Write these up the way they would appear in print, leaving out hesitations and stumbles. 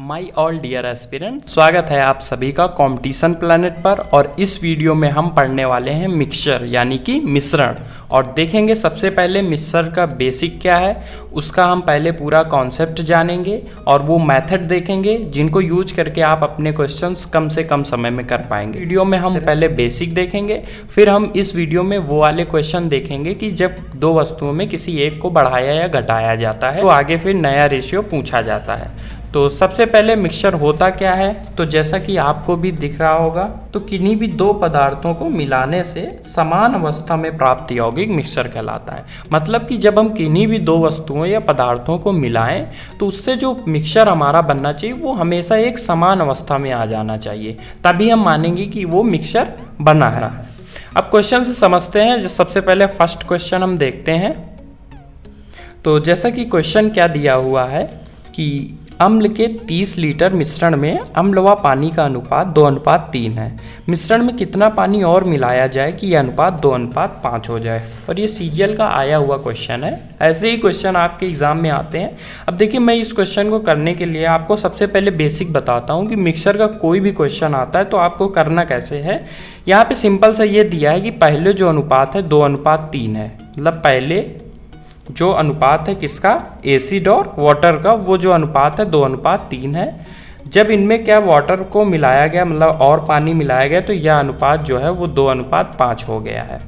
My all dear aspirant, स्वागत है आप सभी का कंपटीशन प्लैनेट पर। और इस वीडियो में हम पढ़ने वाले हैं मिक्सचर यानी कि मिश्रण। और देखेंगे सबसे पहले मिक्सचर का बेसिक क्या है, उसका हम पहले पूरा कॉन्सेप्ट जानेंगे और वो मेथड देखेंगे जिनको यूज करके आप अपने क्वेश्चंस कम से कम समय में कर पाएंगे। वीडियो में हम पहले बेसिक देखेंगे, फिर हम इस वीडियो में वो वाले क्वेश्चन देखेंगे कि जब दो वस्तुओं में किसी एक को बढ़ाया या घटाया जाता है तो आगे फिर नया रेशियो पूछा जाता है। तो सबसे पहले मिक्सचर होता क्या है, तो जैसा कि आपको भी दिख रहा होगा, तो किन्हीं भी दो पदार्थों को मिलाने से समान अवस्था में प्राप्ति यौगिक मिक्सचर कहलाता है। मतलब कि जब हम किन्हीं भी दो वस्तुओं या पदार्थों को मिलाएं तो उससे जो मिक्सचर हमारा बनना चाहिए वो हमेशा एक समान अवस्था में आ जाना चाहिए, तभी हम मानेंगे कि वो मिक्सचर बना है। अब क्वेश्चन से समझते हैं। सबसे पहले फर्स्ट क्वेश्चन हम देखते हैं। तो जैसा कि क्वेश्चन क्या दिया हुआ है कि अम्ल के 30 लीटर मिश्रण में अम्ल व पानी का अनुपात 2:3 है। मिश्रण में कितना पानी और मिलाया जाए कि यह अनुपात 2:5 हो जाए। और ये सीजीएल का आया हुआ क्वेश्चन है। ऐसे ही क्वेश्चन आपके एग्जाम में आते हैं। अब देखिए, मैं इस क्वेश्चन को करने के लिए आपको सबसे पहले बेसिक बताता हूँ कि मिक्सचर का कोई भी क्वेश्चन आता है तो आपको करना कैसे है। यहाँ पे सिंपल सा ये दिया है कि पहले जो अनुपात है 2:3 है। मतलब पहले जो अनुपात है किसका, एसिड और वाटर का, वो जो अनुपात है 2:3 है। जब इनमें क्या वाटर को मिलाया गया, मतलब और पानी मिलाया गया, तो यह अनुपात जो है वो 2:5 हो गया है।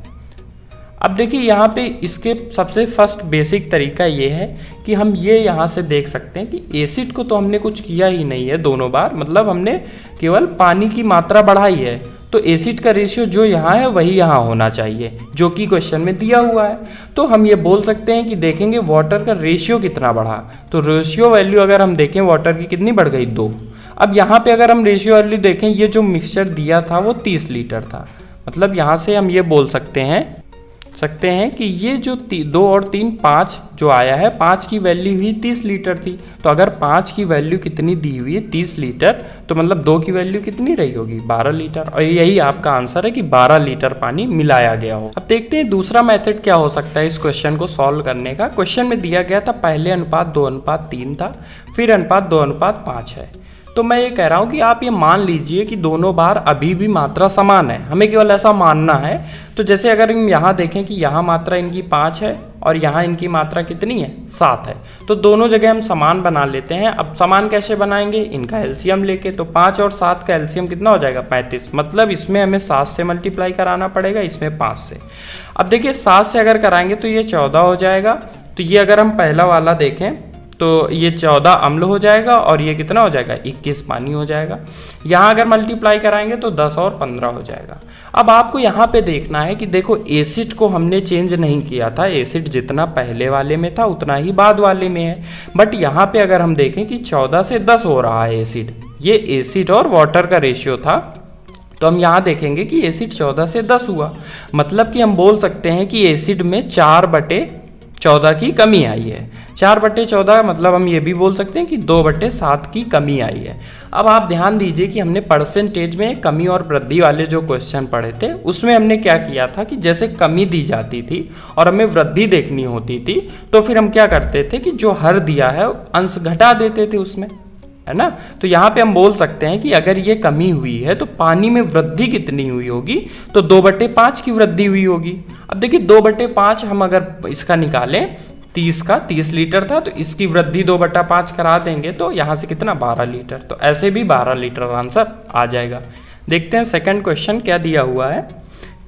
अब देखिए यहाँ पे इसके सबसे फर्स्ट बेसिक तरीका ये है कि हम ये यहाँ से देख सकते हैं कि एसिड को तो हमने कुछ किया ही नहीं है दोनों बार, मतलब हमने केवल पानी की मात्रा बढ़ाई है। तो एसिड का रेशियो जो यहाँ है वही यहाँ होना चाहिए, जो कि क्वेश्चन में दिया हुआ है। तो हम ये बोल सकते हैं कि देखेंगे वाटर का रेशियो कितना बढ़ा। तो रेशियो वैल्यू अगर हम देखें वाटर की कितनी बढ़ गई, 2। अब यहाँ पे अगर हम रेशियो वैल्यू देखें, ये जो मिक्सचर दिया था वो 30 लीटर था। मतलब यहाँ से हम ये बोल सकते हैं कि ये जो 2 और 3 5 जो आया है, 5 की वैल्यू ही 30 लीटर थी। तो अगर 5 की वैल्यू कितनी दी हुई है, 30 लीटर, तो मतलब 2 की वैल्यू कितनी रही होगी, 12 लीटर। और यही आपका आंसर है कि 12 लीटर पानी मिलाया गया हो। अब देखते हैं दूसरा मेथड क्या हो सकता है इस क्वेश्चन को सॉल्व करने का। क्वेश्चन में दिया गया था पहले अनुपात 2:3 था, फिर अनुपात 2:5 है। तो मैं ये कह रहा हूँ कि आप ये मान लीजिए कि दोनों बार अभी भी मात्रा समान है, हमें केवल ऐसा मानना है। तो जैसे अगर हम यहाँ देखें कि यहाँ मात्रा इनकी 5 है और यहाँ इनकी मात्रा कितनी है, 7 है। तो दोनों जगह हम समान बना लेते हैं। अब समान कैसे बनाएंगे, इनका एलसीएम लेके। तो 5 और 7 का एलसीएम कितना हो जाएगा, 35। मतलब इसमें हमें 7 से मल्टीप्लाई कराना पड़ेगा, इसमें 5 से। अब देखिए 7 से अगर कराएंगे तो ये 14 हो जाएगा। तो ये अगर हम पहला वाला देखें तो ये 14 अम्ल हो जाएगा और ये कितना हो जाएगा, 21 पानी हो जाएगा। यहाँ अगर मल्टीप्लाई कराएंगे तो 10 और 15 हो जाएगा। अब आपको यहाँ पे देखना है कि देखो एसिड को हमने चेंज नहीं किया था, एसिड जितना पहले वाले में था उतना ही बाद वाले में है। बट यहाँ पे अगर हम देखें कि 14 से 10 हो रहा है एसिड, ये एसिड और वाटर का रेशियो था। तो हम यहाँ देखेंगे कि एसिड 14 से 10 हुआ। मतलब कि हम बोल सकते हैं कि एसिड में 4/14 की कमी आई है। 4/14 मतलब हम ये भी बोल सकते हैं कि 2/7 की कमी आई है। अब आप ध्यान दीजिए कि हमने परसेंटेज में कमी और वृद्धि वाले जो क्वेश्चन पढ़े थे उसमें हमने क्या किया था कि जैसे कमी दी जाती थी और हमें वृद्धि देखनी होती थी, तो फिर हम क्या करते थे कि जो हर दिया है अंश घटा देते थे उसमें, है ना। तो यहाँ पे हम बोल सकते हैं कि अगर ये कमी हुई है तो पानी में वृद्धि कितनी हुई होगी, तो 2/5 की वृद्धि हुई होगी। अब देखिए 2/5 हम अगर इसका निकालें, 30 लीटर था तो इसकी वृद्धि 2/5 करा देंगे तो यहाँ से कितना, 12 लीटर। तो ऐसे भी 12 लीटर आंसर आ जाएगा। देखते हैं सेकंड क्वेश्चन क्या दिया हुआ है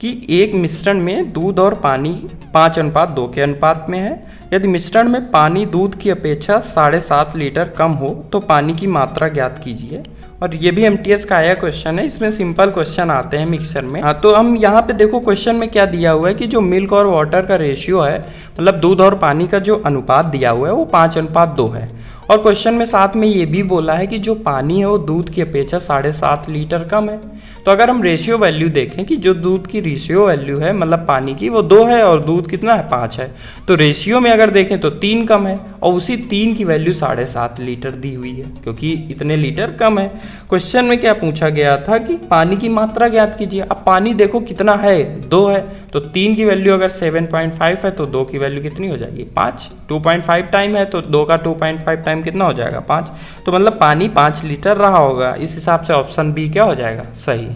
कि एक मिश्रण में दूध और पानी 5:2 के अनुपात में है। यदि मिश्रण में पानी दूध की अपेक्षा 7.5 लीटर कम हो तो पानी की मात्रा ज्ञात कीजिए। और ये भी एमटीएस का आया क्वेश्चन है, इसमें सिंपल क्वेश्चन आते हैं मिक्सचर में। हाँ, तो हम यहाँ पे देखो क्वेश्चन में क्या दिया हुआ है कि जो मिल्क और वाटर का रेशियो है, मतलब दूध और पानी का जो अनुपात दिया हुआ है वो 5:2 है। और क्वेश्चन में साथ में ये भी बोला है कि जो पानी है वो दूध की अपेक्षा 7.5 लीटर कम है। तो अगर हम रेशियो वैल्यू देखें कि जो दूध की रेशियो वैल्यू है, मतलब पानी की, वो 2 है और दूध कितना है, 5 है। तो रेशियो में अगर देखें तो 3 कम है और उसी 3 की वैल्यू 7.5 लीटर दी हुई है, क्योंकि इतने लीटर कम है। क्वेश्चन में क्या पूछा गया था कि पानी की मात्रा ज्ञात कीजिए। अब पानी देखो कितना है, 2 है। तो 3 की वैल्यू अगर 7.5 है तो 2 की वैल्यू कितनी हो जाएगी 5। 2.5 टाइम है तो 2 का 2.5 टाइम कितना हो जाएगा 5। तो मतलब पानी 5 लीटर रहा होगा। इस हिसाब से ऑप्शन बी क्या हो जाएगा सही।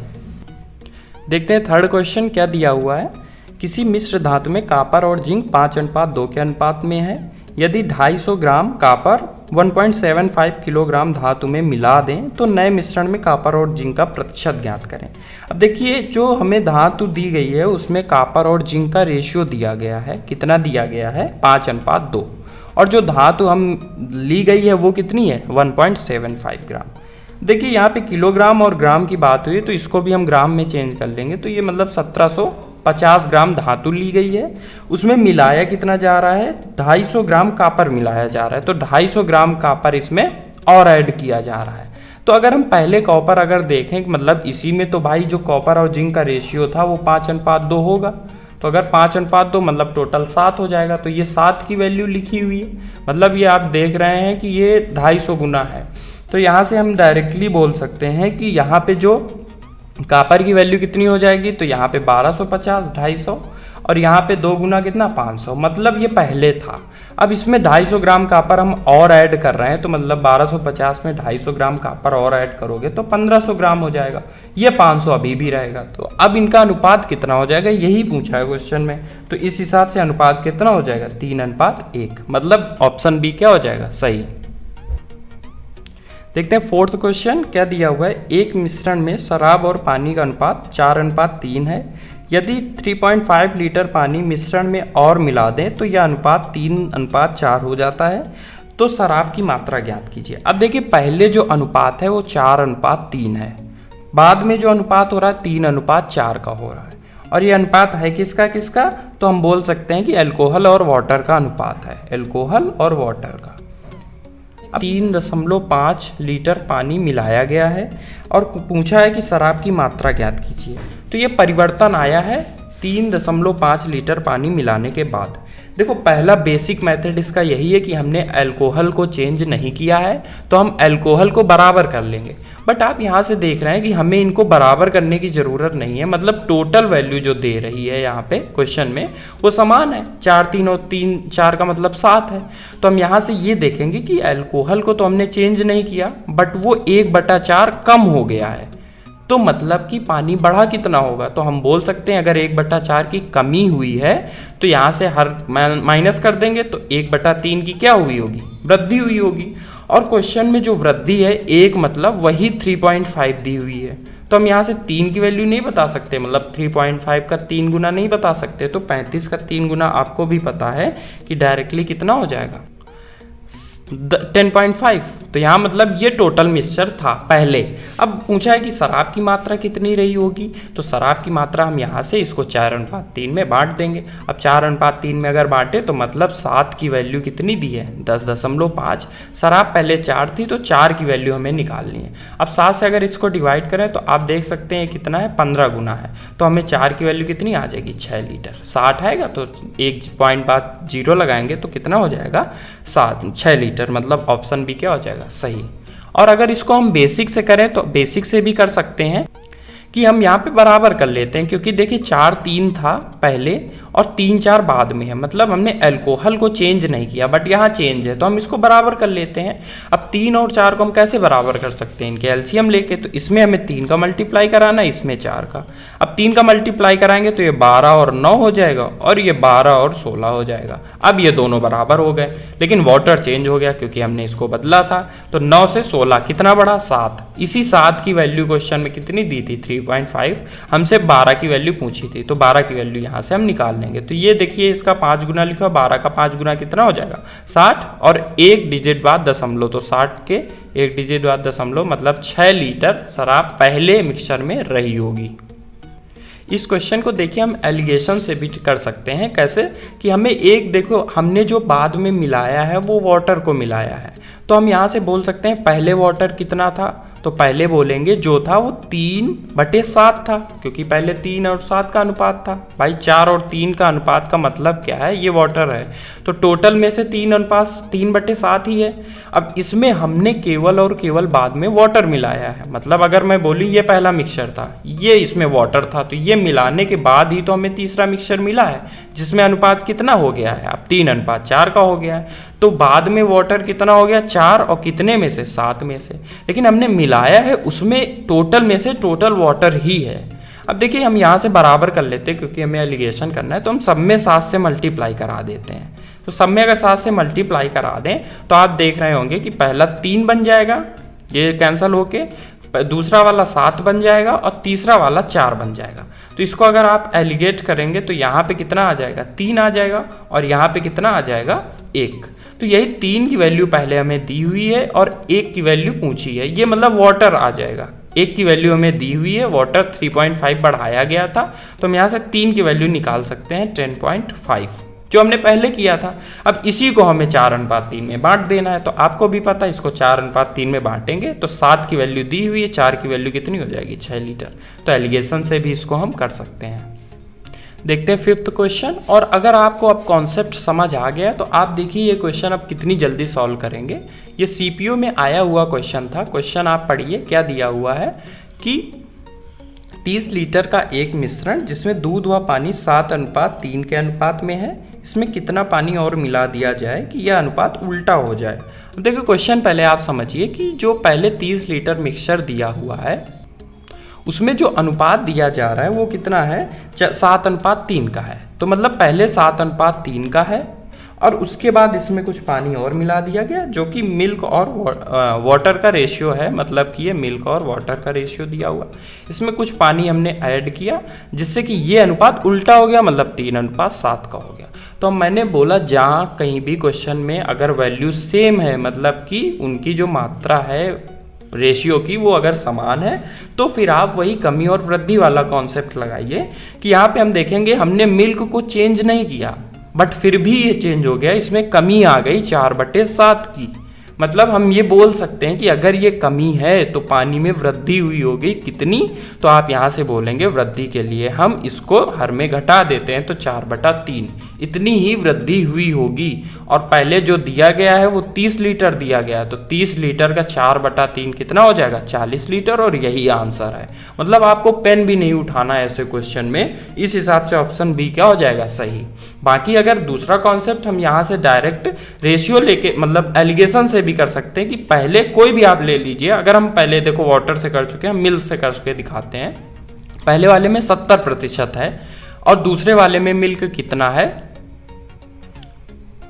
देखते हैं थर्ड क्वेश्चन क्या दिया हुआ है। किसी मिश्र धातु में कॉपर और जिंक 5:2 के अनुपात में है। यदि 250 ग्राम कॉपर 1.75 किलोग्राम धातु में मिला दें तो नए मिश्रण में कॉपर और जिंक का प्रतिशत ज्ञात करें। अब देखिए जो हमें धातु दी गई है उसमें कॉपर और जिंक का रेशियो दिया गया है। कितना दिया गया है 5:2। और जो धातु हम ली गई है वो कितनी है 1.75 ग्राम। देखिए यहाँ पे किलोग्राम और ग्राम की बात हुई तो इसको भी हम ग्राम में चेंज कर लेंगे। तो ये मतलब 1750 ग्राम धातु ली गई है, उसमें मिलाया कितना जा रहा है 250 ग्राम कॉपर मिलाया जा रहा है। तो 250 ग्राम कॉपर इसमें और ऐड किया जा रहा है। तो अगर हम पहले कॉपर अगर देखें मतलब इसी में तो भाई जो कॉपर और जिंक का रेशियो था वो 5:2 होगा। तो अगर 5:2 मतलब टोटल 7 हो जाएगा। तो ये 7 की वैल्यू लिखी हुई है, मतलब ये आप देख रहे हैं कि ये 250 गुना है। तो यहाँ से हम डायरेक्टली बोल सकते हैं कि यहाँ पे जो कॉपर की वैल्यू कितनी हो जाएगी तो यहाँ पे 1250 250 और यहाँ पे 2 गुना कितना 500, मतलब ये पहले था। अब इसमें 250 ग्राम कॉपर हम और ऐड कर रहे हैं तो मतलब 1250 में 250 ग्राम कॉपर और ऐड करोगे तो 1500 ग्राम हो जाएगा। ये 500 अभी भी रहेगा। तो अब इनका अनुपात कितना हो जाएगा यही पूछा है क्वेश्चन में। तो इस हिसाब से अनुपात कितना हो जाएगा 3:1, मतलब ऑप्शन बी क्या हो जाएगा सही। देखते हैं फोर्थ क्वेश्चन क्या दिया हुआ है। एक मिश्रण में शराब और पानी का अनुपात 4:3 है। यदि 3.5 लीटर पानी मिश्रण में और मिला दें तो यह अनुपात 3:4 हो जाता है। तो शराब की मात्रा ज्ञात कीजिए। अब देखिए पहले जो अनुपात है वो 4:3 है, बाद में जो अनुपात हो रहा है 3:4 का हो रहा है। और ये अनुपात है किसका किसका, तो हम बोल सकते हैं कि अल्कोहल और वाटर का अनुपात है, अल्कोहल और वाटर का। 3.5 लीटर पानी मिलाया गया है और पूछा है कि शराब की मात्रा ज्ञात कीजिए। तो ये परिवर्तन आया है 3.5 लीटर पानी मिलाने के बाद। देखो पहला बेसिक मेथड इसका यही है कि हमने अल्कोहल को चेंज नहीं किया है तो हम अल्कोहल को बराबर कर लेंगे। बट आप यहाँ से देख रहे हैं कि हमें इनको बराबर करने की ज़रूरत नहीं है, मतलब टोटल वैल्यू जो दे रही है यहाँ पे क्वेश्चन में वो समान है। 4 3 और 3 4 का मतलब 7 है। तो हम यहाँ से ये देखेंगे कि अल्कोहल को तो हमने चेंज नहीं किया बट वो 1/4 कम हो गया है। तो मतलब कि पानी बढ़ा कितना होगा, तो हम बोल सकते हैं अगर 1/4 की कमी हुई है तो यहाँ से हर माइनस कर देंगे तो 1/3 की क्या हुई होगी वृद्धि हुई होगी। और क्वेश्चन में जो वृद्धि है एक मतलब वही 3.5 दी हुई है। तो हम यहाँ से 3 की वैल्यू नहीं बता सकते, मतलब 3.5 का 3 गुना नहीं बता सकते। तो 35 का 3 गुना आपको भी पता है कि डायरेक्टली कितना हो जाएगा 10.5। तो यहाँ मतलब ये टोटल मिक्सचर था पहले। अब पूछा है कि शराब की मात्रा कितनी रही होगी, तो शराब की मात्रा हम यहाँ से इसको 4:3 में बांट देंगे। अब 4:3 में अगर बांटे तो मतलब 7 की वैल्यू कितनी दी है 10.5। शराब पहले 4 थी तो 4 की वैल्यू हमें निकालनी है। अब 7 से अगर इसको डिवाइड करें तो आप देख सकते हैं कितना है 15 गुना है। तो हमें 4 की वैल्यू कितनी आ जाएगी 6 लीटर। 60 आएगा तो एक पॉइंट बाद 0 लगाएंगे तो कितना हो जाएगा 6 लीटर, मतलब ऑप्शन बी क्या हो जाएगा सही। और अगर इसको हम बेसिक से करें तो बेसिक से भी कर सकते हैं कि हम यहाँ पे बराबर कर लेते हैं, क्योंकि देखिए 4 3 था पहले और 3 4 बाद में है, मतलब हमने अल्कोहल को चेंज नहीं किया बट यहाँ चेंज है तो हम इसको बराबर कर लेते हैं। अब 3 और 4 को हम कैसे बराबर कर सकते हैं इनके एलसीएम लेके, तो इसमें हमें 3 का मल्टीप्लाई कराना है, इसमें 4 का। अब 3 का मल्टीप्लाई कराएंगे तो ये 12 और 9 हो जाएगा और ये 12 और 16 हो जाएगा। अब ये दोनों बराबर हो गए, लेकिन वाटर चेंज हो गया क्योंकि हमने इसको बदला था। तो 9 से 16 कितना बढ़ा 7। इसी 7 की वैल्यू क्वेश्चन में कितनी दी थी 3.5, हमसे 12 की वैल्यू पूछी थी तो 12 की वैल्यू यहाँ से हम निकाल लेंगे। तो ये देखिए इसका 5 गुना लिखा, 12 का 5 गुना कितना हो जाएगा 60 और एक डिजिट बाद दशमलव, तो 60 के एक डिजिट बाद दशमलव मतलब 6 लीटर शराब पहले मिक्सचर में रही होगी। इस क्वेश्चन को देखिए हम एलिगेशन से भी कर सकते हैं। कैसे कि हमें एक देखो हमने जो बाद में मिलाया है वो वाटर को मिलाया है, तो हम यहाँ से बोल सकते हैं पहले वाटर कितना था तो पहले बोलेंगे जो था वो 3/7 था, क्योंकि पहले 3 और 7 का अनुपात था। भाई 4 और 3 का अनुपात का मतलब क्या है, ये वाटर है, तो टोटल में से 3/7 ही है। अब इसमें हमने केवल और केवल बाद में वाटर मिलाया है, मतलब अगर मैं बोलूँ ये पहला मिक्सचर था, ये इसमें वाटर था, तो ये मिलाने के बाद ही तो हमें तीसरा मिक्सचर मिला है, जिसमें अनुपात कितना हो गया है, अब 3:4 का हो गया है। तो बाद में वाटर कितना हो गया, 4, और कितने में से, 7 में से, लेकिन हमने मिलाया है उसमें टोटल में से टोटल वाटर ही है। अब देखिए हम यहाँ से बराबर कर लेते हैं, क्योंकि हमें एलिगेशन करना है, तो हम सब में 7 से मल्टीप्लाई करा देते हैं। तो सब में अगर 7 से मल्टीप्लाई करा दें तो आप देख रहे होंगे कि पहला 3 बन जाएगा, ये कैंसिल होके, दूसरा वाला 7 बन जाएगा और तीसरा वाला 4 बन जाएगा। तो इसको अगर आप एलिगेट करेंगे तो यहाँ पे कितना आ जाएगा, 3 आ जाएगा, और यहाँ पे कितना आ जाएगा, 1। तो यही 3 की वैल्यू पहले हमें दी हुई है और 1 की वैल्यू पूछी है, ये मतलब वाटर आ जाएगा। 1 की वैल्यू हमें दी हुई है, वाटर 3.5 बढ़ाया गया था, तो हम यहाँ से 3 की वैल्यू निकाल सकते हैं 10.5, जो हमने पहले किया था। अब इसी को हमें 4:3 में बांट देना है, तो आपको भी पता है इसको 4:3 में बांटेंगे तो 7 की वैल्यू दी हुई है, 4 की वैल्यू कितनी हो जाएगी, 6 लीटर। तो एलिगेशन से भी इसको हम कर सकते हैं। देखते हैं 5th क्वेश्चन। और अगर आपको अब कॉन्सेप्ट समझ आ गया तो आप देखिए ये क्वेश्चन अब कितनी जल्दी सॉल्व करेंगे। ये सीपीयू में आया हुआ क्वेश्चन था। क्वेश्चन आप पढ़िए, क्या दिया हुआ है कि 30 लीटर का एक मिश्रण जिसमें दूध व पानी 7:3 के अनुपात में है, इसमें कितना पानी और मिला दिया जाए कि यह अनुपात उल्टा हो जाए। देखो क्वेश्चन पहले आप समझिए कि जो पहले 30 लीटर मिक्सचर दिया हुआ है उसमें जो अनुपात दिया जा रहा है वो कितना है, 7:3 का है। तो मतलब पहले 7:3 का है और उसके बाद इसमें कुछ पानी और मिला दिया गया जो कि मिल्क और वाटर का रेशियो है, मतलब कि ये मिल्क और वाटर का रेशियो दिया हुआ। इसमें कुछ पानी हमने ऐड किया जिससे कि ये अनुपात उल्टा हो गया, मतलब 3:7 का हो गया। तो मैंने बोला जहाँ कहीं भी क्वेश्चन में अगर वैल्यू सेम है, मतलब कि उनकी जो मात्रा है रेशियो की वो अगर समान है, तो फिर आप वही कमी और वृद्धि वाला कॉन्सेप्ट लगाइए कि यहाँ पे हम देखेंगे हमने मिल्क को चेंज नहीं किया बट फिर भी ये चेंज हो गया, इसमें कमी आ गई 4/7 की। मतलब हम ये बोल सकते हैं कि अगर ये कमी है तो पानी में वृद्धि हुई होगी कितनी, तो आप यहाँ से बोलेंगे वृद्धि के लिए हम इसको हर में घटा देते हैं तो 4/3 इतनी ही वृद्धि हुई होगी। और पहले जो दिया गया है वो 30 लीटर दिया गया है, तो 30 लीटर का 4/3 कितना हो जाएगा, 40 लीटर, और यही आंसर है। मतलब आपको पेन भी नहीं उठाना है ऐसे क्वेश्चन में, इस हिसाब से ऑप्शन बी क्या हो जाएगा, सही। बाकी अगर दूसरा कॉन्सेप्ट हम यहाँ से डायरेक्ट रेशियो लेके, मतलब एलिगेशन से भी कर सकते हैं कि पहले कोई भी आप ले लीजिए। अगर हम पहले देखो वाटर से कर चुके हैं, मिल्क से करके दिखाते हैं। पहले वाले में 70% है और दूसरे वाले में मिल्क कितना है,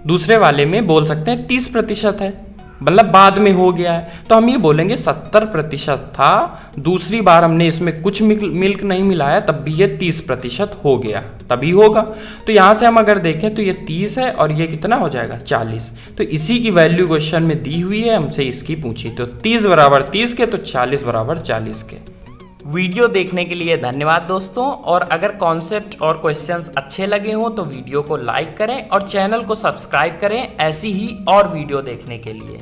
दूसरे वाले में बोल सकते हैं 30% है, मतलब बाद में हो गया है। तो हम ये बोलेंगे 70% था, दूसरी बार हमने इसमें कुछ मिल्क नहीं मिलाया तब भी ये 30% हो गया, तभी होगा। तो यहाँ से हम अगर देखें तो ये 30 है और ये कितना हो जाएगा, 40। तो इसी की वैल्यू क्वेश्चन में दी हुई है, हमसे इसकी पूछी, तो 30 = 30 के तो 40 = 40 के। वीडियो देखने के लिए धन्यवाद दोस्तों, और अगर कॉन्सेप्ट और क्वेश्चंस अच्छे लगे हों तो वीडियो को लाइक करें और चैनल को सब्सक्राइब करें ऐसी ही और वीडियो देखने के लिए।